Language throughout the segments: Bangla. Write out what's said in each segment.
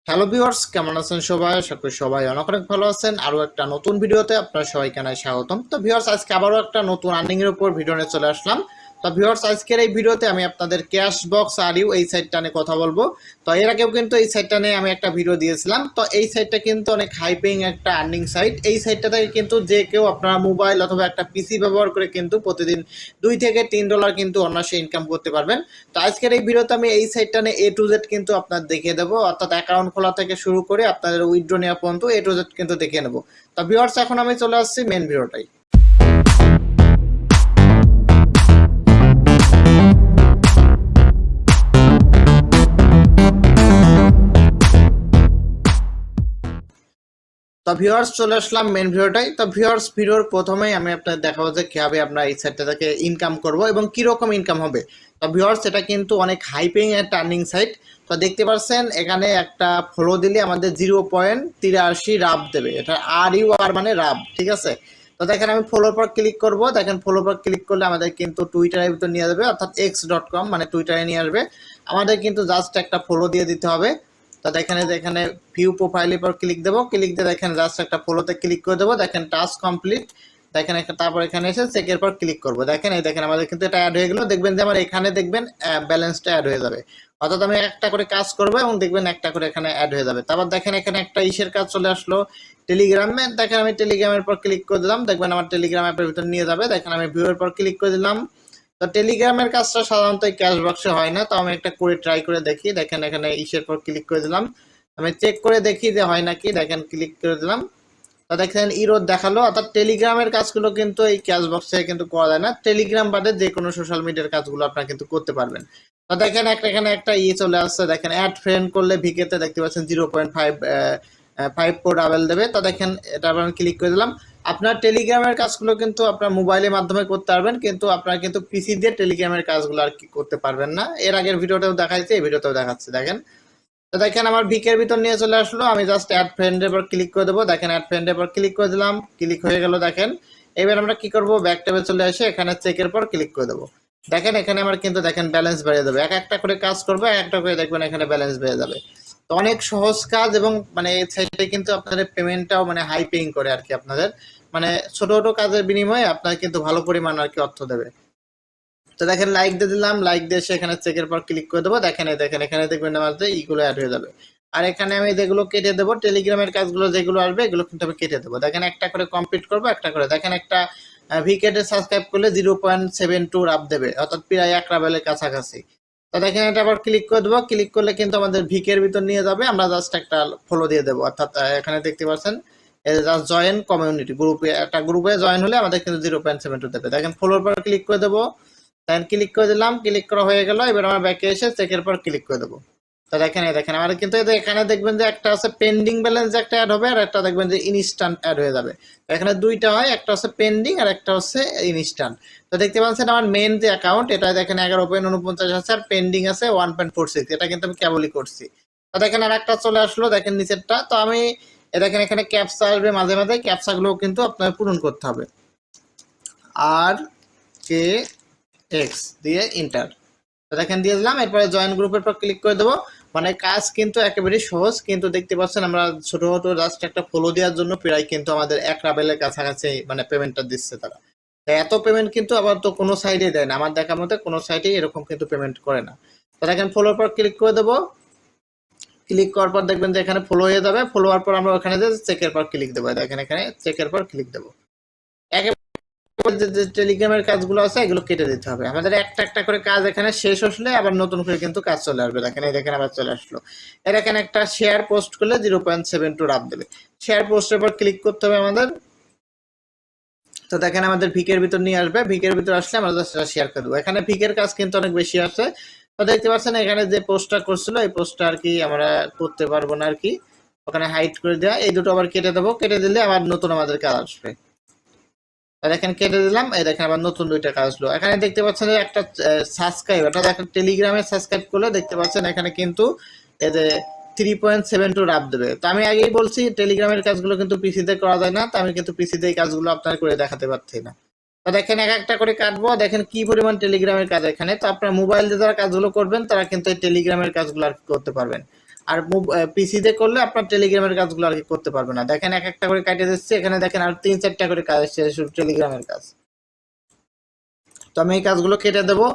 হ্যালো ভিউয়ার্স, কেমন আছেন সবাই? আশা করি সবাই অনেক অনেক ভালো আছেন। আরও একটা নতুন ভিডিওতে আপনারা সবাইকে জানাই স্বাগতম। তো ভিউয়ার্স, আজকে আবারও একটা নতুন আর্নিং এর উপর ভিডিও নিয়ে চলে আসলাম। তো ভিউয়ার্স, আজকের এই ভিডিওতে আমি আপনাদের ক্যাশ বক্স আরিউ এই সাইটটা নিয়ে কথা বলবো। তো এর আগেও কিন্তু এই সাইটটা নিয়ে আমি একটা ভিডিও দিয়েছিলাম। তো এই সাইটটা কিন্তু অনেক হাইপিং একটা আর্নিং সাইট। এই সাইটটা থেকে কিন্তু যে কেউ আপনারা মোবাইল অথবা একটা পিসি ব্যবহার করে কিন্তু প্রতিদিন $2 থেকে $3 কিন্তু অনায়াসে ইনকাম করতে পারবেন। তো আজকের এই ভিডিওতে আমি এই সাইটটা নিয়ে A to Z কিন্তু আপনার দেখিয়ে দেবো, অর্থাৎ অ্যাকাউন্ট খোলা থেকে শুরু করে আপনাদের উইথড্র নেওয়া পর্যন্ত A to Z কিন্তু দেখিয়ে নেবো। তো ভিউয়ার্স, এখন আমি চলে আসছি মেন ভিডিওটাই। তো ভিউয়ার্স, চলে আসলাম মেন ভিডিওটাই। তো ভিউয়ার্স, ভিডিওর প্রথমেই আমি আপনাদের দেখাবো যে কীভাবে আমরা এই সাইটটা থেকে ইনকাম করব এবং কীরকম ইনকাম হবে। তো ভিউয়ার্স, এটা কিন্তু অনেক হাইপিং একটা আর্নিং সাইট। তো দেখতে পাচ্ছেন এখানে একটা ফলো দিলে আমাদের 0.83 রাব দেবে। এটা আর মানে রাব, ঠিক আছে। তো দেখেন আমি ফলোর পর ক্লিক করব। দেখেন ফলোর পর ক্লিক করলে আমাদের কিন্তু টুইটারের ভিতর নিয়ে যাবে, অর্থাৎ x.com মানে টুইটারে নিয়ে আসবে। আমাদের কিন্তু জাস্ট একটা ফলো দিয়ে দিতে হবে। তো এখানে ভিউ প্রোফাইলের পর ক্লিক দেবো, ক্লিক দিয়ে দেখেন জাস্ট একটা ফলোতে ক্লিক করে দেবো। দেখেন টাস্ক কমপ্লিট। দেখেন তারপর এখানে এসে চেকের পর ক্লিক করবো। দেখেন এই দেখেন আমাদের কিন্তু এটা অ্যাড হয়ে গেলো। দেখবেন যে আমার এখানে দেখবেন ব্যালেন্সটা অ্যাড হয়ে যাবে, অর্থাৎ আমি একটা করে কাজ করবো এবং দেখবেন একটা করে এখানে অ্যাড হয়ে যাবে। তারপর দেখেন এখানে একটা ইসের কাজ চলে আসলো টেলিগ্রামে। দেখেন আমি টেলিগ্রামের পর ক্লিক করে দিলাম, দেখবেন আমার টেলিগ্রাম অ্যাপের ভিতর নিয়ে যাবে। দেখেন আমি ভিউয়ের পর ক্লিক করে দিলাম। তো টেলিগ্রামের কাজটা সাধারণত ক্যাশ বক্সে হয় না, তো আমি একটা করে ট্রাই করে দেখি। দেখেন এখানে ইসের পর ক্লিক করে দিলাম, আমি চেক করে দেখি যে হয় নাকি। দেখেন ক্লিক করে দিলাম, তো দেখেন ইরোড দেখালো। অর্থাৎ টেলিগ্রামের কাজগুলো কিন্তু এই ক্যাশ বক্সে কিন্তু করা যায় না। টেলিগ্রাম বাদে যে কোনো সোশ্যাল মিডিয়ার কাজগুলো আপনারা কিন্তু করতে পারবেন। তো দেখেন এখানে একটা চলে আসছে। দেখেন অ্যাড ফ্রেন্ড করলে ভিকেতে দেখতে পাচ্ছেন 0.54 দেবে। তো দেখেন এটা আমি ক্লিক করে দিলাম। আপনার টেলিগ্রামের কাজগুলো কিন্তু আপনার মোবাইলের মাধ্যমে করতে পারবেন, কিন্তু আপনারা কিন্তু পিসি দিয়ে টেলিগ্রামের কাজগুলো আর কি করতে পারবেন না। এর আগের ভিডিওতেও দেখাইছে, এই ভিডিওতেও দেখাচ্ছে। দেখেন, তো দেখেন আমার ভিকের ভিতর নিয়ে চলে আসলো। আমি জাস্ট অ্যাড ফ্রেন্ডের পর ক্লিক করে দেবো। দেখেন অ্যাড ফ্রেন্ডের পর ক্লিক করে দিলাম, ক্লিক হয়ে গেল। দেখেন এবার আমরা কি করব, ব্যাক ট্যাবে চলে এসে এখানে চেকের পর ক্লিক করে দেবো। দেখেন এখানে আমার কিন্তু দেখেন ব্যালেন্স বেড়ে যাবে। এক একটা করে কাজ করবো, এক একটা করে দেখবেন এখানে ব্যালেন্স বেড়ে যাবে। তো অনেক সহজ কাজ এবং মানে এই সাইটে কিন্তু আপনাদের পেমেন্টটাও মানে হাই পেইং করে আর কি। আপনাদের মানে ছোট ছোট কাজের বিনিময়ে আপনার কিন্তু ভালো পরিমাণ আর কি অর্থ দেবে। তো দেখেন লাইক দিয়ে দিলাম, লাইক দিয়ে এখানে চেকের পর ক্লিক করে দেবো। দেখেন এখানে দেখবেন আমাদের ইগুলো অ্যাড হয়ে যাবে। আর এখানে আমি যেগুলো কেটে দেবো, টেলিগ্রামের কাজগুলো যেগুলো আসবে এগুলো কিন্তু আমি কেটে দেবো। দেখেন একটা করে কমপ্লিট করবো, একটা করে। দেখেন একটা ভিকেটে সাবস্ক্রাইব করলে 0.72 রাব দেবে, অর্থাৎ প্রায় 1 রাবেলের কাছাকাছি। তো দেখেন এটা আবার ক্লিক করে দেবো। ক্লিক করলে কিন্তু আমাদের ভিকের ভিতর নিয়ে যাবে। আমরা জাস্ট একটা ফলো দিয়ে দেবো, অর্থাৎ এখানে দেখতে পাচ্ছেন জাস্ট জয়েন কমিউনিটি গ্রুপে, একটা গ্রুপে জয়েন হলে আমাদের কিন্তু 0.72 দেবে। দেখেন ফলোর পর ক্লিক করে দেবো। দেন ক্লিক করে দিলাম, ক্লিক করা হয়ে গেল। এবার আমার ব্যাকে এসে চেকের পর ক্লিক করে দেবো। তো দেখেন আমার কিন্তু এখানে দেখবেন যে একটা আছে পেন্ডিং ব্যালেন্স, একটা অ্যাড হবে, আর একটা দেখবেন যে ইনস্ট্যান্ট অ্যাড হয়ে যাবে। তো এখানে দুইটা হয়, একটা হচ্ছে পেন্ডিং আর একটা হচ্ছে ইনস্ট্যান্ট। তো দেখতে পাচ্ছেন আমার মেন যে অ্যাকাউন্ট, এটা দেখেন 11.49 পেন্ডিং আছে 1.46, এটা কিন্তু আমি কেবলই করছি। তো দেখেন আর একটা চলে আসলো, দেখেন নিচেরটা। তো আমি দেখেন এখানে ক্যাপচা আসবে মাঝে মাঝে, ক্যাপচাগুলো কিন্তু আপনার পূরণ করতে হবে। আর কে এক্স দিয়ে ইন্টার, তো দেখেন দিয়ে দিলাম। এরপরে জয়েন গ্রুপের পর ক্লিক করে দেবো। মানে কাজ কিন্তু একেবারেই সহজ, কিন্তু দেখতে পাচ্ছেন আমরা ছোট ছোট জাস্ট একটা ফলো দেওয়ার জন্য প্রায় কিন্তু আমাদের 1 রাবেলের কাছাকাছি মানে পেমেন্টটা দিচ্ছে তারা। এত পেমেন্ট কিন্তু আবার তো কোনো সাইডে দেয় না, আমার দেখার মধ্যে কোনো সাইডেই এরকম কিন্তু পেমেন্ট করে না। তো দেখেন ফলোর পর ক্লিক করে দেবো। ক্লিক করার পর দেখবেন যে এখানে ফলো হয়ে যাবে। ফলো হওয়ার পর আমরা ওখানে যে চেকের পর ক্লিক দেবো। দেখেন এখানে চেকের পর ক্লিক দেবো। যে টেলিগ্রামের কাজগুলো আছে এগুলো কেটে দিতে হবে। আমাদের একটা একটা করে কাজ এখানে শেষ হলে আবার নতুন করে কিন্তু কাজ চলে আসবে। দেখেন আবার চলে আসলো। এর এখানে একটা শেয়ার পোস্ট করলে 0.72 রাব দেবে। শেয়ার পোস্টের পর ক্লিক করতে হবে আমাদের। তো দেখেন আমাদের ভিকের ভিতর নিয়ে আসবে। ভিকের ভিতর আসলে আমরা সেটা শেয়ার করে দেবো। এখানে ভিকের কাজ কিন্তু অনেক বেশি আছে। তো দেখতে পাচ্ছেন এখানে যে পোস্টটা করছিল এই পোস্টটা আর কি আমরা করতে পারবো না আর কি, ওখানে হাইড করে দেওয়া। এই দুটো আবার কেটে দেবো, কেটে দিলে আবার নতুন আমাদের কাজ আসবে। দেখেন কেটে দিলাম। এই দেখেন আবার নতুন দুইটা কাজ আসলো। এখানে দেখতে পাচ্ছেন একটা সাবস্ক্রাইব, এটা দেখেন টেলিগ্রামে সাবস্ক্রাইব করলে দেখতে পাচ্ছেন এখানে কিন্তু এই যে 3.72 রাব দেবে। তো আমি আগেই বলছি টেলিগ্রামের কাজগুলো কিন্তু পিসিতে করা যায় না, তো আমি কিন্তু পিসিতে এই কাজগুলো আপনার করে দেখাতে পারছি না। তো দেখেন এক একটা করে কাটবো। দেখেন কি পরিমাণ টেলিগ্রামের কাজ এখানে। তো আপনার মোবাইল দিয়ে যারা কাজগুলো করবেন তারা কিন্তু এই টেলিগ্রামের কাজগুলো আর করতে পারবেন। আর পিসিতে করলে আপনার টেলিগ্রামের কাজগুলো আর কি করতে পারবে না। দেখেন এক একটা করে কাটে দিচ্ছি, এখানে দেখেন আর 3-4টা করে কাজ আসছে শুধু টেলিগ্রামের কাজ। তো আমি এই কাজগুলো কেটে দেবো।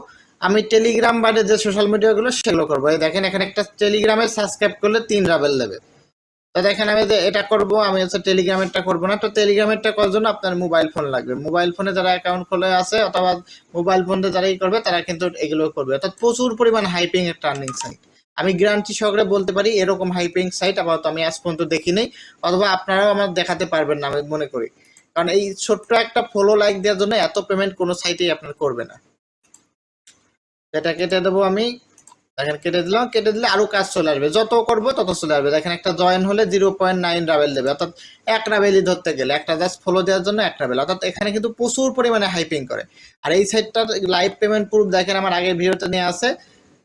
আমি টেলিগ্রাম বাদে যে সোশ্যাল মিডিয়াগুলো সেগুলো করবো। এই দেখেন এখানে একটা টেলিগ্রামের সাবস্ক্রাইব করলে 3 রাবেল দেবে। তো দেখেন আমি যে এটা করব, আমি হচ্ছে টেলিগ্রামেরটা করবো না। তো টেলিগ্রামেরটা করার জন্য আপনার মোবাইল ফোন লাগবে। মোবাইল ফোনে যারা অ্যাকাউন্ট খোলা আছে অথবা মোবাইল ফোনে যারাই করবে তারা কিন্তু এগুলো করবে। অর্থাৎ প্রচুর পরিমাণ হাইপিং একটা আর্নিং সাইট। আমি গ্যারান্টি সহকারে বলতে পারি এরকম হাইপিং সাইট আপাতত আমি আজ পর্যন্ত দেখিনি, অথবা আপনারাও আমার দেখাতে পারবেন না আমি মনে করি। কারণ এই ছোট্ট একটা ফলো লাইক দেওয়ার জন্য এত পেমেন্ট কোনো সাইটেই আপনার করবে না। এটা কেটে দেবো আমি। দেখেন কেটে দিলাম, কেটে দিলে আরো কাজ চলে আসবে, যত করবো তত চলে আসবে। দেখেন একটা জয়েন হলে 0.9 রাবেল দেবে, অর্থাৎ 1 রাবেলই ধরতে গেলে, একটা জাস্ট ফলো দেওয়ার জন্য 1 রাবেল। অর্থাৎ এখানে কিন্তু প্রচুর পরিমাণে হাইপিং করে। আর এই সাইটটার লাইভ পেমেন্ট প্রুফ দেখেন আমার আগের ভিডিওতে নিয়ে আছে।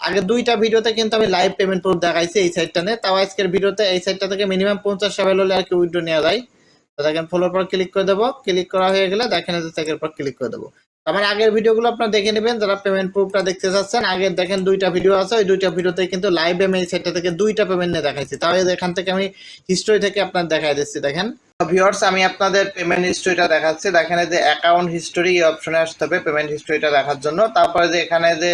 আগে 2টা ভিডিওতে কিন্তু আমি লাইভ পেমেন্ট প্রুফ দেখাইছি এই সাইটটা নিয়ে। তাও আজকের ভিডিওতে এই সাইটটা থেকে মিনিমাম 50 রাবেল হলে আর কি উইথড্র নেওয়া যায়। তো দেখেন ফলোর পর ক্লিক করে দেবো, ক্লিক করা হয়ে গেলে দেখেন যে চেকের পর ক্লিক করে দেবো। আমার আগের ভিডিওগুলো আপনারা দেখে নেবেন যারা পেমেন্ট প্রুফটা দেখতে চাচ্ছেন। আগের দেখেন 2টা ভিডিও আছে, ওই 2টা ভিডিওতে কিন্তু লাইভ আমি এই সাইটটা থেকে 2টা পেমেন্ট নিয়ে দেখাইছি। তাহলে এখান থেকে আমি হিস্টরি থেকে আপনার দেখাই দিচ্ছি। দেখেন ভিউয়ার্স, আমি আপনাদের পেমেন্ট হিস্টরিটা দেখাচ্ছি। দেখেন যে অ্যাকাউন্ট হিস্টরি এই অপশনে আসতে হবে পেমেন্ট হিস্টরিটা দেখার জন্য। তারপরে যে এখানে যে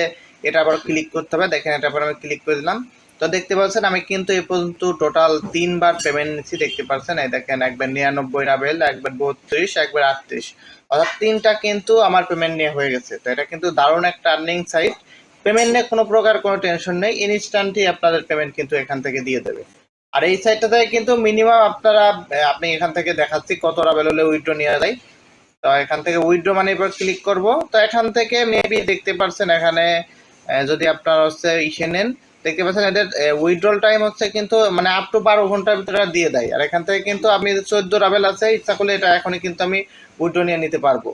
এটা আবার ক্লিক করতে হবে, দেখেন এটা আবার আমি ক্লিক করে দিলাম। তো দেখতে পাচ্ছেন আমি কিন্তু এ পর্যন্ত টোটাল 3বার পেমেন্ট নিচ্ছি, দেখতে পাচ্ছেন। এই দেখেন একবার 99 রাবেল, একবার 32, একবার 38, অর্থাৎ 3টা কিন্তু আমার পেমেন্ট নিয়ে হয়ে গেছে। তো এটা কিন্তু দারুণ একটা আর্নিং সাইট। পেমেন্ট নিয়ে কোনো প্রকার কোনো টেনশন নেই, ইনস্ট্যান্টই আপনাদের পেমেন্ট কিন্তু এখান থেকে দিয়ে দেবে। আর এই সাইটটা থেকে কিন্তু মিনিমাম আপনি এখান থেকে দেখাচ্ছি কত রাবেল হলে উইথড্র নেওয়া যায়। তো এখান থেকে উইথড্র মানে এবার ক্লিক করব। তো এখান থেকে মেবি দেখতে পাচ্ছেন এখানে যদি আপনারা হচ্ছে ইসে নেন, দেখতে পাচ্ছেন এদের উইথড্রল টাইম হচ্ছে কিন্তু মানে আপ টু 12 ঘন্টার ভিতরে দিয়ে দেয়। আর এখান থেকে কিন্তু আমি 14 রাবেল আছে, ইচ্ছা করলে এটা এখনই কিন্তু আমি উইথড্র নিয়ে নিতে পারবো।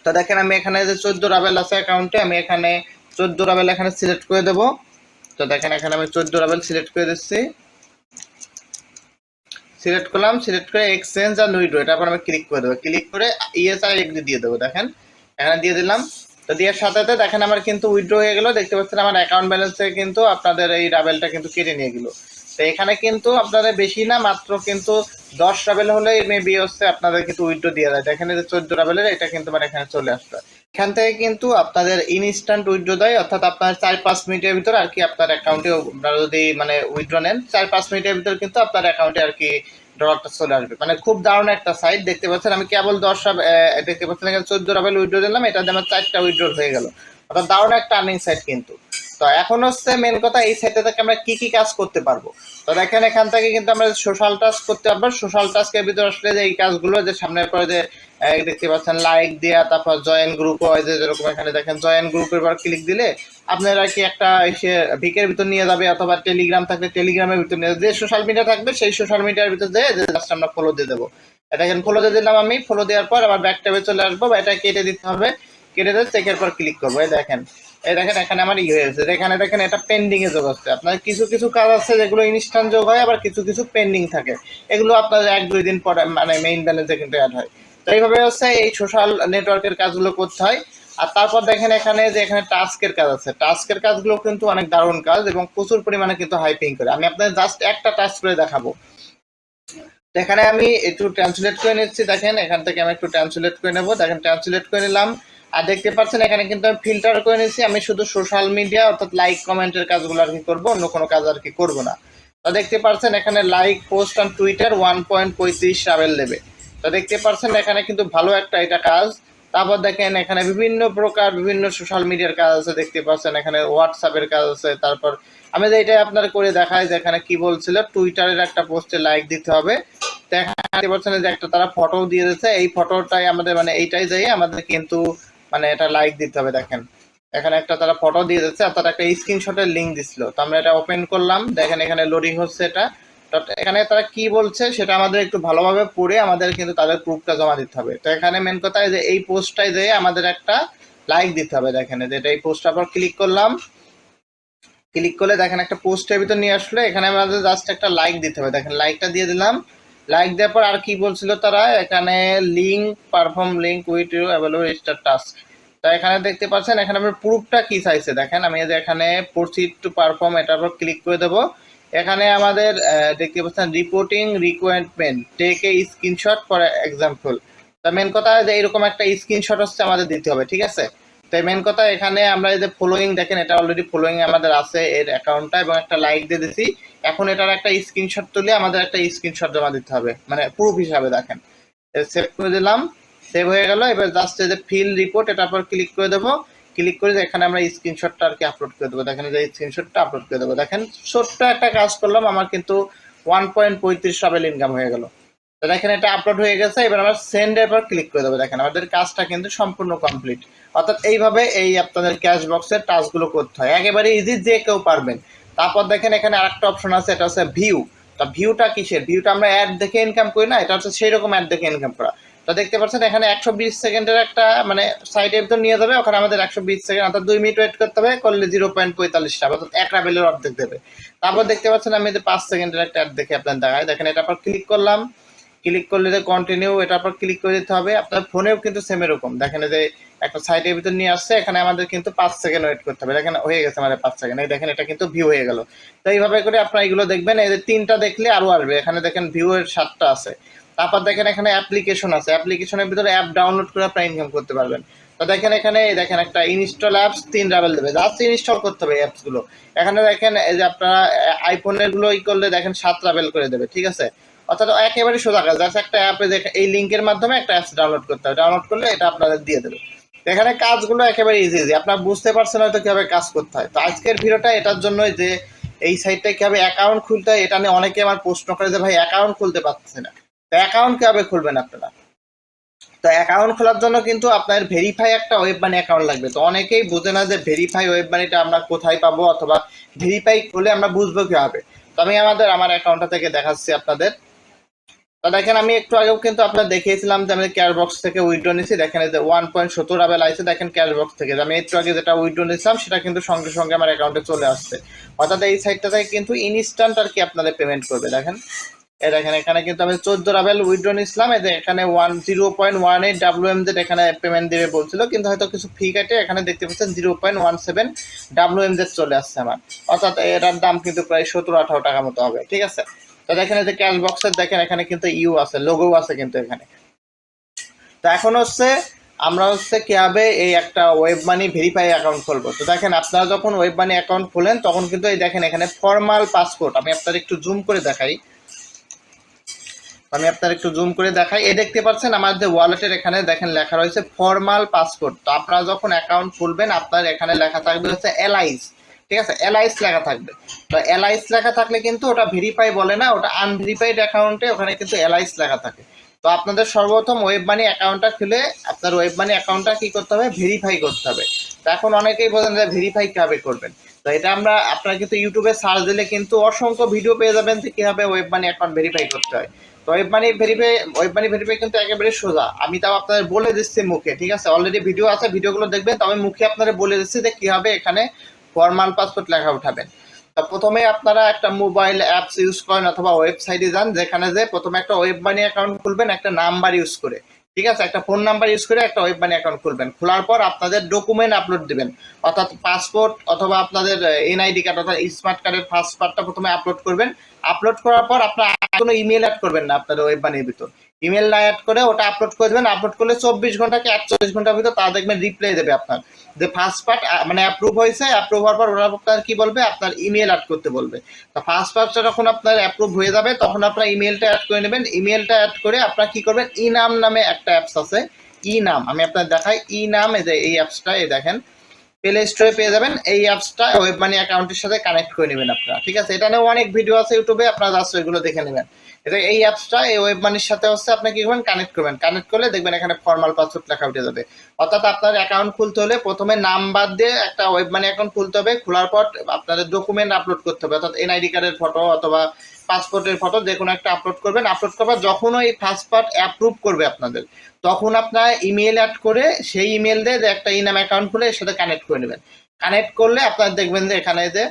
তো দেখেন আমি এখানে যে 14 রাবেল আছে অ্যাকাউন্টে, আমি এখানে 14 রাবেল এখানে সিলেক্ট করে দেব। তো দেখেন এখানে আমি 14 রাবেল সিলেক্ট করে দিচ্ছি, সিলেক্ট করলাম, সিলেক্ট করে এক্সচেঞ্জ আর উইথড্র এটা আবার আমি ক্লিক করে দেবো, ক্লিক করে ইয়েস আর এগ্রি দিয়ে দেবো। দেখেন এখানে দিয়ে দিলাম। তো দেওয়ার সাথে সাথে দেখেন আমার কিন্তু উইথড্র হয়ে গেল। দেখতে পাচ্ছেন আমার অ্যাকাউন্ট ব্যালেন্স থেকে কিন্তু আপনাদের এই রাবেলটা কিন্তু কেটে নিয়ে গেল। তো এখানে কিন্তু আপনাদের বেশি না, মাত্র কিন্তু 10 রাবেল হলেই মেবি হচ্ছে আপনাদের কিন্তু উইথড্র দিয়ে দেয়। দেখেন যে 14 রাবেলের এটা কিন্তু মানে এখানে চলে আসবে। এখান থেকে কিন্তু আপনাদের ইনস্ট্যান্ট উইথড্র দেয়, অর্থাৎ আপনার 4-5 মিনিটের ভিতর আর কি আপনার অ্যাকাউন্টে আপনারা যদি মানে উইথড্র নেন 4-5 মিনিটের ভিতর কিন্তু আপনার অ্যাকাউন্টে আর কি ডলারটা চলে আসবে। মানে খুব দারুণ একটা সাইট। দেখতে পাচ্ছেন আমি কেবল 10 দেখতে পাচ্ছেন এখানে 14 রাবেল উইথড্র দিলাম, এটা দিয়ে আমার 4টা উইথড্র হয়ে গেল। অর্থাৎ দারুণ একটা আর্নিং সাইট কিন্তু। তো এখন হচ্ছে মেন কথা এই সাইটে থেকে আমরা কি কি কাজ করতে পারবো। তো দেখেন এখান থেকে কিন্তু আমরা সোশ্যাল টাস্ক করতে পারবো। সোশ্যাল টাস্কের ভিতরে আসলে যে এই কাজগুলো যে সামনের পরে যে দেখতে পাচ্ছেন লাইক দেওয়া, তারপর জয়েন গ্রুপ হয় যে যেরকম এখানে দেখেন জয়েন গ্রুপের পর ক্লিক দিলে আপনার আর কি একটা এসে ভিকের ভিতর নিয়ে যাবে, অথবা টেলিগ্রাম থাকলে টেলিগ্রামের ভিতর নিয়ে যাবে। যে সোশ্যাল মিডিয়া থাকবে সেই সোশ্যাল মিডিয়ার ভিতর দিয়ে জাস্ট আমরা ফলো দিয়ে দেবো। এটা এখানে ফলো দিয়ে দিলাম আমি। ফলো দেওয়ার পর আবার ব্যাক ট্যাবে চলে আসবো, বা এটা কেটে দিতে হবে, কেটে দিয়ে চেকের পর ক্লিক করবো। এই দেখেন এখানে আমার হয়ে গেছে। এখানে দেখেন এটা পেন্ডিং এ যোগ হচ্ছে। আপনার কিছু কিছু কাজ আছে যেগুলো ইনস্ট্যান্ট যোগ হয়, আবার কিছু কিছু পেন্ডিং থাকে। এগুলো আপনার 1-2 দিন পরে মানে মেইন ব্যালেন্সে কিন্তু অ্যাড হয়। তো এইভাবে হচ্ছে এই সোশ্যাল নেটওয়ার্কের কাজগুলো করতে হয়। আর তারপর দেখেন এখানে যে এখানে টাস্কের কাজ আছে, টাস্কের কাজগুলো কিন্তু অনেক দারুণ কাজ এবং প্রচুর পরিমাণে কিন্তু হাইপিং করে। আমি আপনাদের জাস্ট একটা টাস্ক করে দেখাবো। এখানে আমি একটু ট্রান্সলেট করে নিচ্ছি। দেখেন এখান থেকে আমি একটু ট্রান্সলেট করে নেবো। দেখেন ট্রান্সলেট করে নিলাম। আর দেখতে পাচ্ছেন এখানে কিন্তু আমি ফিল্টার করে নিচ্ছি। আমি শুধু সোশ্যাল মিডিয়া অর্থাৎ লাইক কমেন্টের কাজগুলো আর কি করবো, অন্য কোনো কাজ আর কি করবো না। তো দেখতে পাচ্ছেন এখানে লাইক পোস্ট অন টুইটার 1.35 রাবেল দেবে। তো দেখতে পাচ্ছেন এখানে কিন্তু ভালো একটা এটা কাজ। তারপর দেখেন এখানে বিভিন্ন প্রকার বিভিন্ন সোশ্যাল মিডিয়ার কাজ আছে, দেখতে পাচ্ছেন এখানে হোয়াটসঅ্যাপের কাজ আছে। তারপর আমি যে এটা আপনার করে দেখাই যে এখানে কি বলছিল, টুইটারের একটা পোস্টে লাইক দিতে হবে। দেখতে পাচ্ছেন যে একটা তারা ফটো দিয়ে দিচ্ছে, এই ফটোটাই আমাদের মানে এইটাই যাই আমাদের কিন্তু মানে এটা লাইক দিতে হবে। দেখেন এখানে একটা তারা ফটো দিয়ে দিচ্ছে আর তারা একটা স্ক্রিনশটের লিঙ্ক দিছিল। তো আমরা এটা ওপেন করলাম, দেখেন এখানে লোডিং হচ্ছে এটা। তো এখানে তারা কি বলছে সেটা আমাদের একটু ভালোভাবে পড়ে আমাদের কিন্তু তাদের প্রুফটা জমা দিতে হবে। তো এখানে মেন কথা যে এই পোস্টটাই যেয়ে আমাদের একটা লাইক দিতে হবে। দেখেন যে এটা এই পোস্টটার পর ক্লিক করলাম, ক্লিক করলে দেখেন একটা পোস্টের ভিতর নিয়ে আসলে এখানে আমাদের জাস্ট একটা লাইক দিতে হবে। দেখেন লাইকটা দিয়ে দিলাম। লাইক দেওয়ার পর আর কি বলছিল তারা, এখানে link perform link with you available star task. তো এখানে দেখতে পাচ্ছেন এখানে আমার প্রুফটা কি চাইছে। দেখেন আমি যে এখানে প্রসিড টু পারফর্ম এটার উপর ক্লিক করে দেবো। এখানে আমাদের দেখতে পাচ্ছেন reporting requirement take a screenshot for example. তো মেন কথা যে এরকম একটা স্ক্রিনশট হচ্ছে আমাদের দিতে হবে, ঠিক আছে। তো মেন কথা এখানে আমরা এই যে ফলোইং দেখেন, এটা অলরেডি ফলোইং আমাদের আছে এর অ্যাকাউন্টটা, এবং একটা লাইক দিয়ে দিছি। এখন এটার একটা স্ক্রিনশট তুলে আমাদের একটা স্ক্রিনশট জমা দিতে হবে, মানে প্রুফ হিসাবে। দেখেন সেভ করে দিলাম, সেভ হয়ে গেল। এবার জাস্ট এই যে ফিল রিপোর্ট, এটার পর ক্লিক করে দেবো। ক্লিক করে এখানে আমরা স্ক্রিনশটটা আর কি আপলোড করে দেবো। দেখেন যে স্ক্রিনশটটা আপলোড করে দেবো। দেখেন ছোট্ট একটা কাজ করলাম, আমার কিন্তু 1.35 রাবেল ইনকাম হয়ে গেল। তো দেখেন এটা আপলোড হয়ে গেছে। এবার আমরা সেন্ডের পর ক্লিক করে দেবো। দেখেন আমাদের কাজটা কিন্তু সম্পূর্ণ কমপ্লিট। অর্থাৎ এইভাবে এই আপনাদের ক্যাশ বক্সের টাস্কগুলো করতে হয়, একেবারে ইজি, যে কেউ পারবেন। তারপর দেখেন এখানে আরেকটা অপশন আছে, এটা হচ্ছে ভিউ। তা ভিউটা কিসের? ভিউটা আমরা অ্যাড দেখে ইনকাম করি না, এটা হচ্ছে সেই রকম অ্যাড দেখে ইনকাম করা। তো দেখতে পাচ্ছেন এখানে 120 সেকেন্ডের একটা মানে সাইডের ভিতর নিয়ে যাবে, ওখানে আমাদের 120 সেকেন্ড অর্থাৎ 2 মিনিট ওয়েট করতে হবে, করলে 0.45 টাকা অর্থাৎ 1 রাবেলের অর্ধেক দেবে। তারপর দেখতে পাচ্ছেন আমি যে 5 সেকেন্ডের একটা অ্যাড দেখে আপনার দেখায়। দেখেন এটার পর ক্লিক করলাম, ক্লিক করলে যে কন্টিনিউ, এটার পর ক্লিক করে দিতে হবে। আপনার ফোনেও কিন্তু সেম এরকম। দেখেন যে একটা সাইডের ভিতর নিয়ে আসছে, এখানে আমাদের কিন্তু 5 সেকেন্ড ওয়েট করতে হবে। দেখেন হয়ে গেছে আমাদের 5 সেকেন্ড। এই দেখেন এটা কিন্তু ভিউ হয়ে গেল। তো এইভাবে করে আপনারা এগুলো দেখবেন। এই যে 3টা দেখলে আরো আসবে। এখানে দেখেন ভিউ এর 7টা আছে। তারপর দেখেন এখানে অ্যাপ্লিকেশন আছে, অ্যাপ্লিকেশনের ভিতরে অ্যাপ ডাউনলোড করে আপনারা ইনকাম করতে পারবেন। তো দেখেন এখানে দেখেন একটা ইনস্টল অ্যাপস 3 রাবেল দেবে, জাস্ট ইনস্টল করতে হবে অ্যাপস গুলো। এখানে দেখেন এই যে আপনারা আইফোনের গুলো করলে দেখেন 7 রাবেল করে দেবে, ঠিক আছে। অর্থাৎ একেবারে সোজা কাজ, জাস্ট একটা অ্যাপে এই লিঙ্কের মাধ্যমে একটা অ্যাপস ডাউনলোড করতে হবে, ডাউনলোড করলে এটা আপনাদের দিয়ে দেবে। এখানে কাজগুলো একেবারে ইজি ইজি, আপনারা বুঝতে পারছেন হয়তো কিভাবে কাজ করতে হয়। তো আজকের ভিডিওটা এটার জন্যই যে এই সাইটটায় কিভাবে অ্যাকাউন্ট খুলতে হয় এটা নিয়ে অনেকে আমার প্রশ্ন করে যে ভাই অ্যাকাউন্ট খুলতে পারছে না। তো অ্যাকাউন্ট কিভাবে খুলবেন আপনারা? তো অ্যাকাউন্ট খোলার জন্য কিন্তু আপনার ভেরিফাই একটা ওয়েব মানি অ্যাকাউন্ট লাগবে। তো অনেকেই বোঝে না যে ভেরিফাই ওয়েব মানিটা আমরা কোথায় পাবো, অথবা ভেরিফাই করলে আমরা বুঝবো কিভাবে। তো আমি আমার অ্যাকাউন্টটা থেকে দেখাচ্ছি আপনাদের। তো দেখেন আমি একটু আগেও কিন্তু আপনার দেখিয়েছিলাম যে আমি ক্যাশ বক্স থেকে উইথড্র নিয়েছি। দেখেন যে 1.70 রাবেল আইছে দেখেন ক্যাশ বক্স থেকে। আমি একটু আগে যেটা উইথড্র নিয়েছিলাম সেটা কিন্তু সঙ্গে সঙ্গে আমার অ্যাকাউন্টে চলে আসছে। অর্থাৎ এই সাইটটা থেকে কিন্তু ইনস্ট্যান্ট আর কি আপনাদের পেমেন্ট করবে। দেখেন এই দেখেন এখানে কিন্তু আমি 14 রাবেল উইথড্র নিয়েছিলাম। এই যে এখানে 0.18 WMZ এখানে পেমেন্ট দেবে বলছিল, কিন্তু হয়তো কিছু ফি কাটে এখানে দেখতে পাচ্ছেন 0.17 WMZ চলে আসছে আমার। অর্থাৎ এটার দাম কিন্তু প্রায় 17-18 টাকা মতো হবে, ঠিক আছে। তো দেখেন এই যে ক্যাশ বক্সের দেখেন এখানে কিন্তু ইউ আছে, লোগো আছে কিন্তু এখানে। তো এখন হচ্ছে আমরা হচ্ছে কিভাবে এই একটা ওয়েব মানি ভেরিফাই অ্যাকাউন্ট খুলবো। তো দেখেন আপনারা যখন ওয়েব মানি অ্যাকাউন্ট খোলেন তখন কিন্তু এই দেখেন এখানে ফর্মাল পাসপোর্ট, আমি আপনাদের একটু জুম করে দেখাই। এই দেখতে পাচ্ছেন আমার যে ওয়ালেটের এখানে দেখেন লেখা রয়েছে ফর্মাল পাসপোর্ট। তো আপনারা যখন অ্যাকাউন্ট খুলবেন আপনার এখানে লেখা থাকবে হচ্ছে এলআইস, ঠিক আছে, এলআইস লেখা থাকবে। তো এলআইস লেখা থাকলে কিন্তু ওটা ভেরিফাই বলে না, ওটা আনভেরিফাইড অ্যাকাউন্টে ওখানে কিন্তু এলআইস লেখা থাকে। তো আপনাদের সর্বপ্রথম ওয়েব মানি অ্যাকাউন্টটা খুলে আপনার ওয়েব মানি অ্যাকাউন্টটা কি করতে হবে? ভেরিফাই করতে হবে। তো এখন অনেকেই বলেন যে ভেরিফাই কিভাবে করবেন। তো এটা আপনারা কিন্তু ইউটিউবে সার্চ দিলে কিন্তু অসংখ্য ভিডিও পেয়ে যাবেন যে কিভাবে ওয়েব মানি অ্যাকাউন্ট ভেরিফাই করতে হয়। তো ওয়েব মানি ভেরিফাই কিন্তু একেবারে সোজা। আমি তাও আপনাদের বলে দিচ্ছি মুখে, ঠিক আছে। অলরেডি ভিডিও আছে, ভিডিওগুলো দেখবেন। তো আমি মুখে আপনাদের বলে দিচ্ছি যে কিভাবে এখানে ফর্মাল পাসপোর্ট লেখা উঠাবেন। তো প্রথমে আপনারা একটা মোবাইল অ্যাপস ইউজ করেন অথবা ওয়েবসাইটে যান, যেখানে যে প্রথমে একটা ওয়েব মানি অ্যাকাউন্ট খুলবেন একটা নাম্বার ইউজ করে, ঠিক আছে, একটা ফোন নাম্বার ইউজ করে একটা ওয়েব মানি অ্যাকাউন্ট খুলবেন। খোলার পর আপনাদের ডকুমেন্ট আপলোড দিবেন, অর্থাৎ পাসপোর্ট অথবা আপনাদের এনআইডি কার্ড অর্থাৎ স্মার্ট কার্ডের ফার্স্ট পার্টটা প্রথমে আপলোড করবেন। আপলোড করার পর আপনার কোনো ইমেল অ্যাড করবেন না আপনার ওয়েব মানির ভিতর। ইমেল না অ্যাড করে ওটা আপলোড করে দেবেন। আপলোড করলে 24 ঘন্টা কি 48 ঘন্টার ভিতর তা দেখবেন রিপ্লাই দেবে আপনার যে ফার্স্ট পার্ট মানে অ্যাপ্রুভ হয়েছে। অ্যাপ্রুভ হওয়ার পর ওরা আপনার কি বলবে? আপনার ইমেল অ্যাড করতে বলবে। তো ফার্স্ট পার্টটা যখন আপনার অ্যাপ্রুভ হয়ে যাবে তখন আপনার ইমেলটা অ্যাড করে নেবেন। ইমেলটা অ্যাড করে আপনার কি করবেন? ইনাম নামে একটা অ্যাপস আছে, ইনাম, আমি আপনার দেখাই। ইনাম এই যে এই অ্যাপসটা এই দেখেন প্লে স্টোরে পেয়ে যাবেন। এই অ্যাপসটা ওয়েব মানি অ্যাকাউন্টের সাথে কানেক্ট করে নেবেন আপনারা, ঠিক আছে। এটা নিয়ে অনেক ভিডিও আছে ইউটিউবে, আপনারা জাস্ট ওইগুলো দেখে নেবেন। এটা এই অ্যাপসটা এই ওয়েব মানির সাথে হচ্ছে আপনি কি করবেন? কানেক্ট করবেন। কানেক্ট করলে দেখবেন এখানে ফর্মাল পাসওয়ার্ড লেখা উঠে যাবে। অর্থাৎ আপনার অ্যাকাউন্ট খুলতে হলে প্রথমে নাম্বার দিয়ে একটা ওয়েব মানি অ্যাকাউন্ট খুলতে হবে। খোলার পর আপনাদের ডকুমেন্ট আপলোড করতে হবে, অর্থাৎ এনআইডি কার্ডের ফটো অথবা পাসপোর্টের ফটো যে কোনো একটা আপলোড করবেন। আপলোড করবার যখন ওই ফার্স্ট পার্ট অ্যাপ্রুভ করবে আপনাদের, তখন আপনার ইমেল অ্যাড করে সেই ইমেল দিয়ে যে একটা ইনাম অ্যাকাউন্ট খুলে এর সাথে কানেক্ট করে নেবেন। কানেক্ট করলে আপনারা দেখবেন যে এখানে যে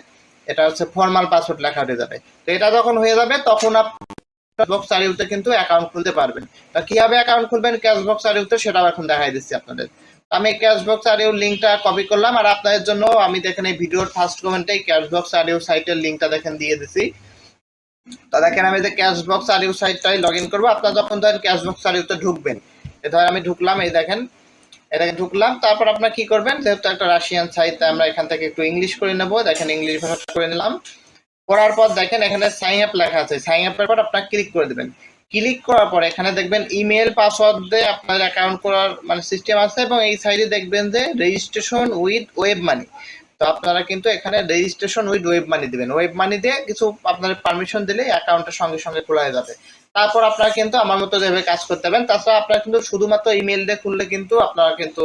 এটা হচ্ছে ফর্মাল পাসওয়ার্ড লেখা হয়ে যাবে। তো এটা যখন হয়ে যাবে তখন আপনার বক্স আরিউতে কিন্তু অ্যাকাউন্ট খুলতে পারবেন। তা কিভাবে অ্যাকাউন্ট খুলবেন ক্যাশ বক্স আরিউতে সেটাও এখন দেখাই দিচ্ছি আপনাদের। আমি ক্যাশ বক্স আরিউ লিঙ্কটা কপি করলাম, আর আপনাদের জন্য আমি দেখেন এই ভিডিওর ফার্স্ট কমেন্টে ক্যাশ বক্স আরিউ সাইটের লিঙ্কটা দেখেন দিয়ে দিছি। তো দেখেন আমি যে ক্যাশবক্স আর ইউ সাইটটাই লগ ইন করবো। আপনার যখন ধরেন ক্যাশবক্স আর ইউতে ঢুকবেন, ধরেন আমি ঢুকলাম, এই দেখেন এটাকে ঢুকলাম। তারপর আপনার কি করবেন, যেহেতু একটা রাশিয়ান সাইট আমরা এখান থেকে একটু ইংলিশ করে নেবো। দেখেন ইংলিশ ভাষা করে নিলাম। করার পর দেখেন এখানে সাইন আপ লেখা আছে, সাইন আপের পর আপনার ক্লিক করে দেবেন। ক্লিক করার পর এখানে দেখবেন ইমেল পাসওয়ার্ড দিয়ে আপনার অ্যাকাউন্ট করার মানে সিস্টেম আছে, এবং এই সাইডে দেখবেন যে রেজিস্ট্রেশন উইথ ওয়েব মানি। তো আপনারা কিন্তু এখানে রেজিস্ট্রেশন উইথ ওয়েব মানি দিবেন। ওয়েব মানি দিয়ে কিছু আপনার পারমিশন দিলে অ্যাকাউন্টের সঙ্গে সঙ্গে খোলা হয়ে যাবে। তারপর আপনারা কিন্তু আমার মতো যেভাবে কাজ করতে পারবেন। তাছাড়া আপনারা কিন্তু শুধুমাত্র ইমেল দিয়ে খুললে কিন্তু আপনারা কিন্তু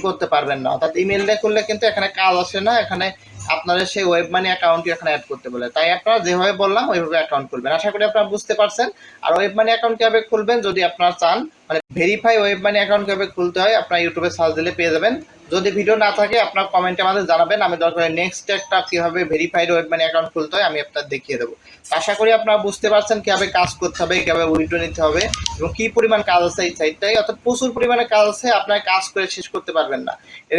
করতে পারবেন না, অর্থাৎ ইমেল দিয়ে খুললে কিন্তু এখানে কাজ আসে না, এখানে আপনারা সেই ওয়েব মানি অ্যাকাউন্টটি এখানে অ্যাড করতে বলে। তাই আপনারা যেভাবে বললাম ওইভাবে অ্যাকাউন্ট খুলবেন। আশা করি আপনারা বুঝতে পারছেন। আর ওয়েব মানি অ্যাকাউন্ট কিভাবে খুলবেন, যদি আপনারা চান মানে ভেরিফাই ওয়েব মানি অ্যাকাউন্ট কিভাবে খুলতে হয়, আপনারা ইউটিউবে সার্চ দিলে পেয়ে যাবেন। যদি ভিডিও না থাকে আপনার কমেন্টে আমাদের জানাবেন, আমি দরকার নেক্সট একটা কিভাবে ভেরিফাইড ওয়েব মানি অ্যাকাউন্ট খুলতে হয় আমি আপনার দেখিয়ে দেবো। আশা করি আপনারা বুঝতে পারছেন কিভাবে কাজ করতে হবে, কিভাবে উইথড্র নিতে হবে, এবং কি পরিমাণ কাজ আছে এই সাইটটাই। অর্থাৎ প্রচুর পরিমাণে কাজ আছে, আপনার কাজ করে শেষ করতে পারবেন না।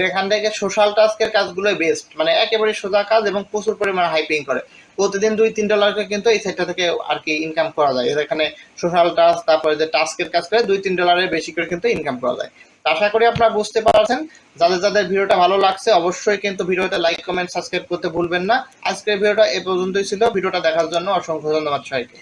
এখান থেকে সোশ্যাল টাস্কের কাজগুলো বেস্ট, মানে একেবারে সোজা কাজ এবং প্রচুর পরিমাণে হাইপিং করে। প্রতিদিন $2-3 করে কিন্তু এই সাইটটা থেকে আর কি ইনকাম করা যায়। এখানে সোশ্যাল টাস্ক, তারপরে যে টাস্কের কাজ করে $2-3 বেশি করে কিন্তু ইনকাম করা যায়। আশা করি আপনারা বুঝতে পারছেন। যাদের যাদের ভিডিওটা ভালো লাগছে অবশ্যই কিন্তু ভিডিওতে লাইক, কমেন্ট, সাবস্ক্রাইব করতে ভুলবেন না। আজকের ভিডিওটা এ পর্যন্তই ছিল। ভিডিওটা দেখার জন্য অসংখ্য ধন্যবাদ সবাইকে।